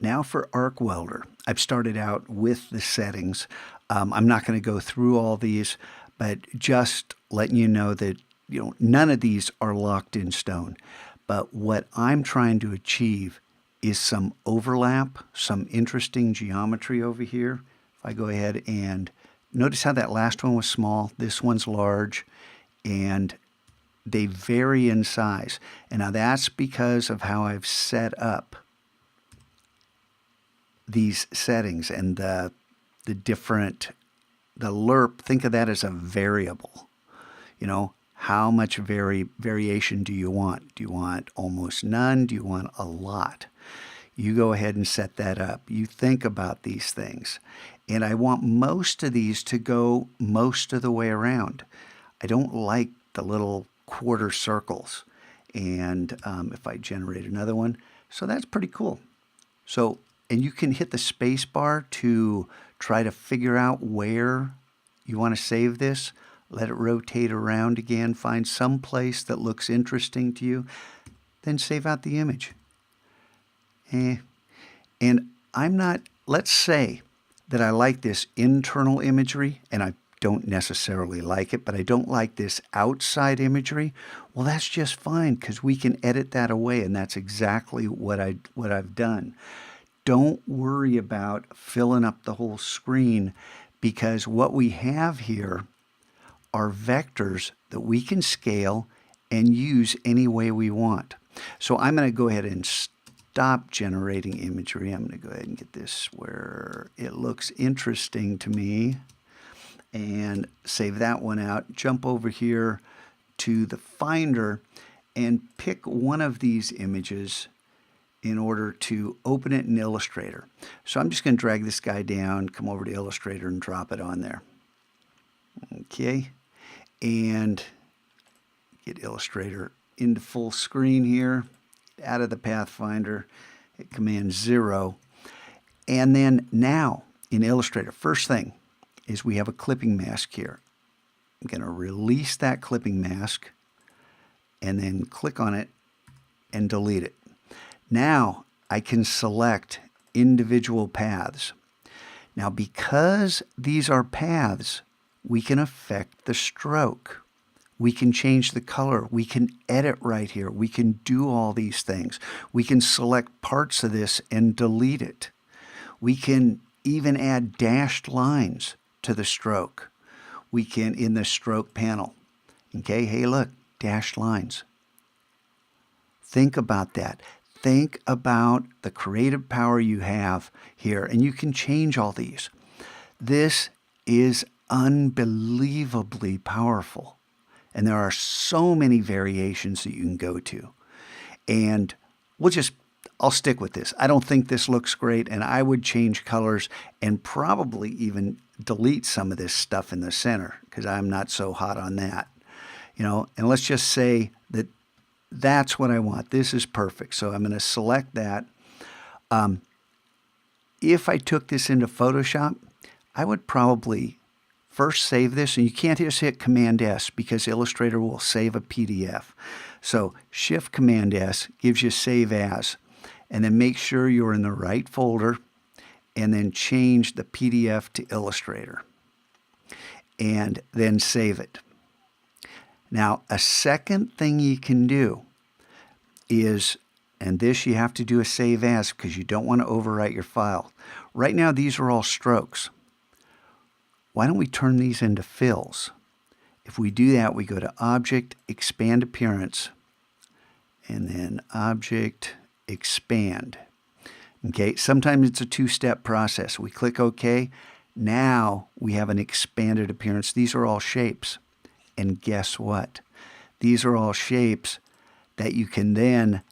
now for ArcWelder. I've started out with the settings. I'm not going to go through all these, but just letting you know that none of these are locked in stone. But what I'm trying to achieve is some overlap, some interesting geometry over here. If I go ahead and notice how that last one was small, this one's large, and they vary in size. And now that's because of how I've set up these settings and the lerp. Think of that as a variable. How much variation do you want? Do you want almost none? Do you want a lot? You go ahead and set that up. You think about these things. And I want most of these to go most of the way around. I don't like the little quarter circles. And if I generate another one, so that's pretty cool. So, and you can hit the space bar to try to figure out where you want to save this. Let it rotate around again. Find some place that looks interesting to you. Then save out the image. And let's say that I like this internal imagery, and I don't necessarily like it, but I don't like this outside imagery. Well, that's just fine, because we can edit that away, and that's exactly what I've done. Don't worry about filling up the whole screen, because what we have here are vectors that we can scale and use any way we want. So I'm going to go ahead and stop generating imagery. I'm going to go ahead and get this where it looks interesting to me and save that one out. Jump over here to the Finder and pick one of these images in order to open it in Illustrator. So I'm just going to drag this guy down, come over to Illustrator and drop it on there. Okay. And get Illustrator into full screen here, out of the Pathfinder, hit Command 0. And then now in Illustrator, first thing is we have a clipping mask here. I'm going to release that clipping mask and then click on it and delete it. Now I can select individual paths. Now because these are paths, we can affect the stroke. We can change the color. We can edit right here. We can do all these things. We can select parts of this and delete it. We can even add dashed lines to the stroke. We can in the stroke panel. Okay, hey look, dashed lines. Think about that. Think about the creative power you have here, and you can change all these. This is unbelievably powerful, and there are so many variations that you can go to. And I'll stick with this. I don't think this looks great, and I would change colors and probably even delete some of this stuff in the center, because I'm not so hot on that. And let's just say that that's what I want. This is perfect. So I'm going to select that. If I took this into Photoshop, I would probably first save this, and you can't just hit Command S because Illustrator will save a PDF. So Shift Command S gives you Save As, and then make sure you're in the right folder, and then change the PDF to Illustrator, and then save it. Now, a second thing you can do is, and this you have to do a Save As because you don't want to overwrite your file. Right now, these are all strokes. Why don't we turn these into fills? If we do that, we go to Object, Expand Appearance, and then Object, Expand. Okay, sometimes it's a two-step process. We click OK. Now we have an expanded appearance. These are all shapes. And guess what? These are all shapes that you can then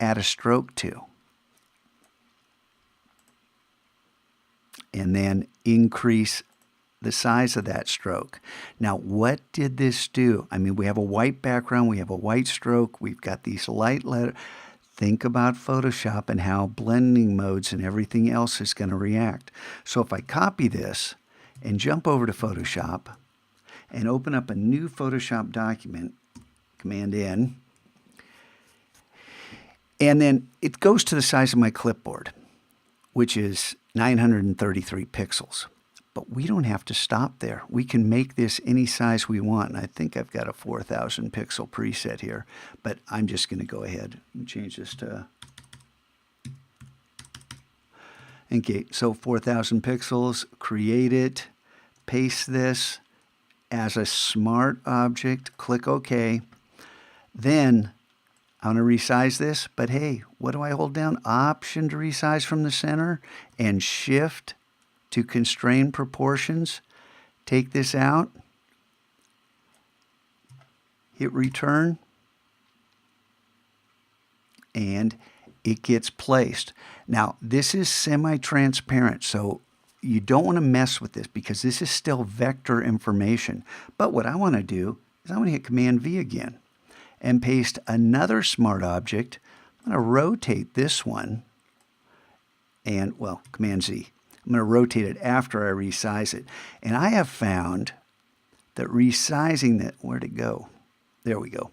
add a stroke to. And then increase the size of that stroke. Now, what did this do? I mean, we have a white background, we have a white stroke, we've got these light letters. Think about Photoshop and how blending modes and everything else is going to react. So if I copy this and jump over to Photoshop and open up a new Photoshop document, Command N, and then it goes to the size of my clipboard. which is 933 pixels. But we don't have to stop there. We can make this any size we want. And I think I've got a 4,000 pixel preset here, but I'm just going to go ahead and change this to... Okay, so 4,000 pixels, create it, paste this as a smart object, click OK. Then I'm going to resize this, but hey, what do I hold down? Option to resize from the center and Shift to constrain proportions. Take this out, hit return, and it gets placed. Now, this is semi-transparent, so you don't want to mess with this because this is still vector information. But what I want to do is I want to hit Command V again and paste another smart object. I'm going to rotate this one and, well, Command Z. I'm going to rotate it after I resize it. And I have found that resizing that, where'd it go? There we go.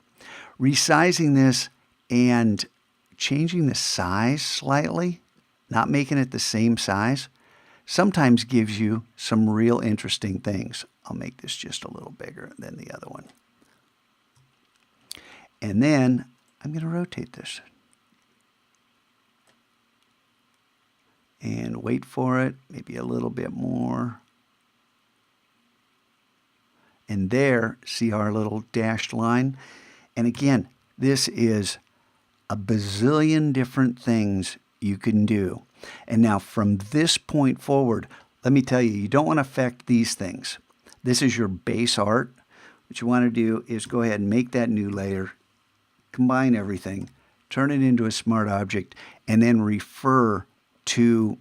Resizing this and changing the size slightly, not making it the same size, sometimes gives you some real interesting things. I'll make this just a little bigger than the other one. And then I'm going to rotate this. And wait for it, maybe a little bit more. And there, see our little dashed line? And again, this is a bazillion different things you can do. And now from this point forward, let me tell you, you don't want to affect these things. This is your base art. What you want to do is go ahead and make that new layer, combine everything, turn it into a smart object, and then refer to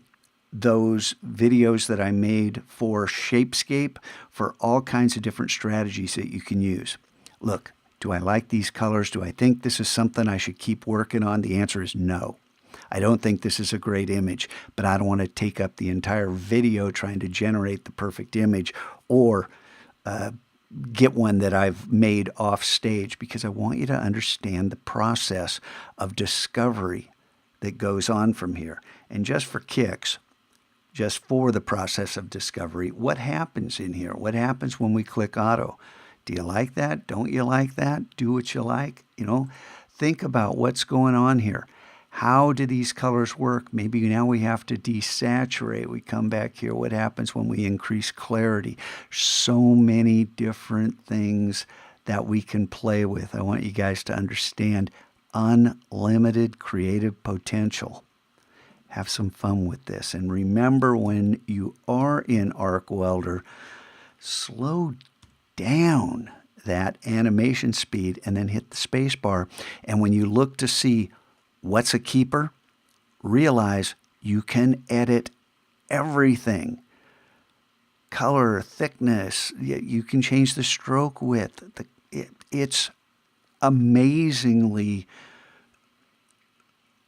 those videos that I made for Shapescape for all kinds of different strategies that you can use. Look, do I like these colors? Do I think this is something I should keep working on? The answer is no. I don't think this is a great image, but I don't want to take up the entire video trying to generate the perfect image or get one that I've made off stage, because I want you to understand the process of discovery that goes on from here. And just for kicks, just for the process of discovery, what happens in here? What happens when we click auto? Do you like that? Don't you like that? Do what you like. You know, think about what's going on here. How do these colors work? Maybe now we have to desaturate. We come back here. What happens when we increase clarity? So many different things that we can play with. I want you guys to understand unlimited creative potential. Have some fun with this. And remember, when you are in ArcWelder, slow down that animation speed and then hit the space bar. And when you look to see what's a keeper, realize you can edit everything. Color, thickness, you can change the stroke width. It's amazingly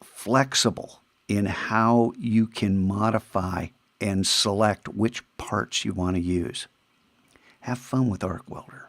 flexible in how you can modify and select which parts you want to use. Have fun with ArcWelder.